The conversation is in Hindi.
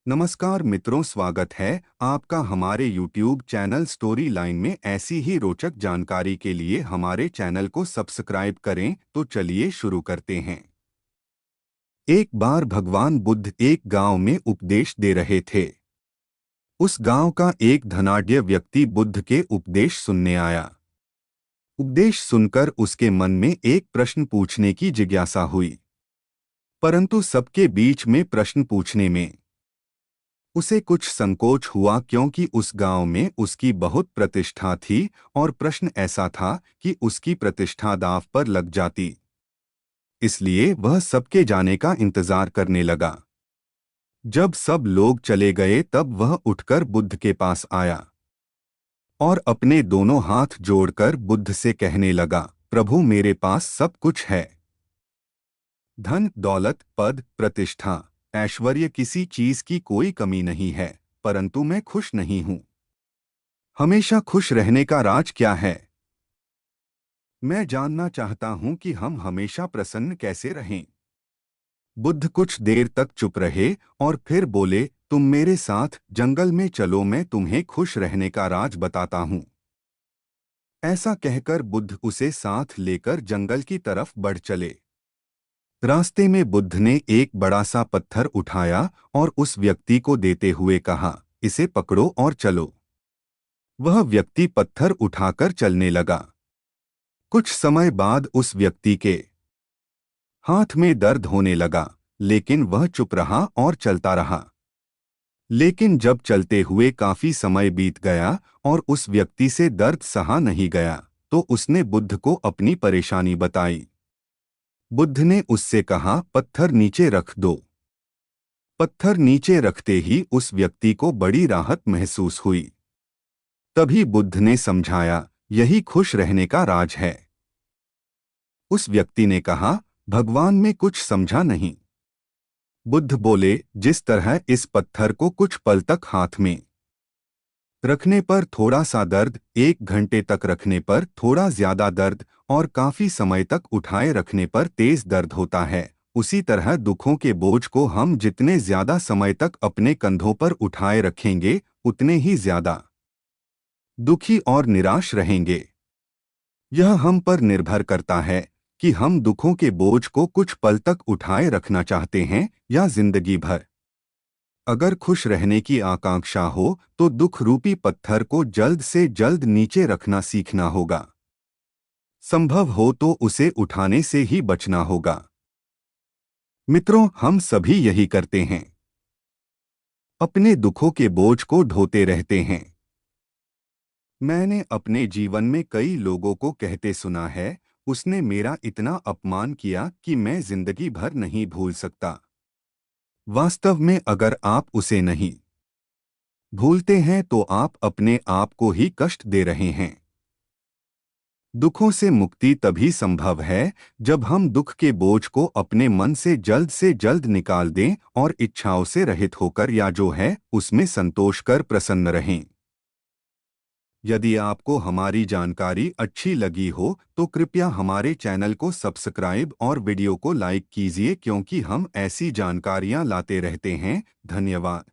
नमस्कार मित्रों, स्वागत है आपका हमारे YouTube चैनल स्टोरी लाइन में। ऐसी ही रोचक जानकारी के लिए हमारे चैनल को सब्सक्राइब करें। तो चलिए शुरू करते हैं। एक बार भगवान बुद्ध एक गांव में उपदेश दे रहे थे। उस गांव का एक धनाढ्य व्यक्ति बुद्ध के उपदेश सुनने आया। उपदेश सुनकर उसके मन में एक प्रश्न पूछने की जिज्ञासा हुई, परंतु सबके बीच में प्रश्न पूछने में उसे कुछ संकोच हुआ, क्योंकि उस गांव में उसकी बहुत प्रतिष्ठा थी और प्रश्न ऐसा था कि उसकी प्रतिष्ठा दांव पर लग जाती। इसलिए वह सबके जाने का इंतजार करने लगा। जब सब लोग चले गए तब वह उठकर बुद्ध के पास आया और अपने दोनों हाथ जोड़कर बुद्ध से कहने लगा, प्रभु, मेरे पास सब कुछ है। धन, दौलत, पद, प्रतिष्ठा, ऐश्वर्य, किसी चीज की कोई कमी नहीं है, परंतु मैं खुश नहीं हूं। हमेशा खुश रहने का राज क्या है? मैं जानना चाहता हूं कि हम हमेशा प्रसन्न कैसे रहें। बुद्ध कुछ देर तक चुप रहे और फिर बोले, तुम मेरे साथ जंगल में चलो, मैं तुम्हें खुश रहने का राज बताता हूं। ऐसा कहकर बुद्ध उसे साथ लेकर जंगल की तरफ बढ़ चले। रास्ते में बुद्ध ने एक बड़ा सा पत्थर उठाया और उस व्यक्ति को देते हुए कहा, इसे पकड़ो और चलो। वह व्यक्ति पत्थर उठाकर चलने लगा। कुछ समय बाद उस व्यक्ति के हाथ में दर्द होने लगा, लेकिन वह चुप रहा और चलता रहा। लेकिन जब चलते हुए काफी समय बीत गया और उस व्यक्ति से दर्द सहा नहीं गया, तो उसने बुद्ध को अपनी परेशानी बताई। बुद्ध ने उससे कहा, पत्थर नीचे रख दो। पत्थर नीचे रखते ही उस व्यक्ति को बड़ी राहत महसूस हुई। तभी बुद्ध ने समझाया, यही खुश रहने का राज है। उस व्यक्ति ने कहा, भगवान में कुछ समझा नहीं। बुद्ध बोले, जिस तरह इस पत्थर को कुछ पल तक हाथ में रखने पर थोड़ा सा दर्द, 1 घंटे तक रखने पर थोड़ा ज्यादा दर्द और काफी समय तक उठाए रखने पर तेज दर्द होता है, उसी तरह दुखों के बोझ को हम जितने ज्यादा समय तक अपने कंधों पर उठाए रखेंगे, उतने ही ज्यादा दुखी और निराश रहेंगे। यह हम पर निर्भर करता है कि हम दुखों के बोझ को कुछ पल तक उठाए रखना चाहते हैं या जिंदगी भर। अगर खुश रहने की आकांक्षा हो तो दुख रूपी पत्थर को जल्द से जल्द नीचे रखना सीखना होगा। संभव हो तो उसे उठाने से ही बचना होगा। मित्रों, हम सभी यही करते हैं। अपने दुखों के बोझ को ढोते रहते हैं। मैंने अपने जीवन में कई लोगों को कहते सुना है, उसने मेरा इतना अपमान किया कि मैं जिंदगी भर नहीं भूल सकता। वास्तव में अगर आप उसे नहीं भूलते हैं तो आप अपने आप को ही कष्ट दे रहे हैं। दुखों से मुक्ति तभी संभव है जब हम दुख के बोझ को अपने मन से जल्द निकाल दें और इच्छाओं से रहित होकर या जो है उसमें संतोष कर प्रसन्न रहें। यदि आपको हमारी जानकारी अच्छी लगी हो तो कृपया हमारे चैनल को सब्सक्राइब और वीडियो को लाइक कीजिए, क्योंकि हम ऐसी जानकारियां लाते रहते हैं। धन्यवाद।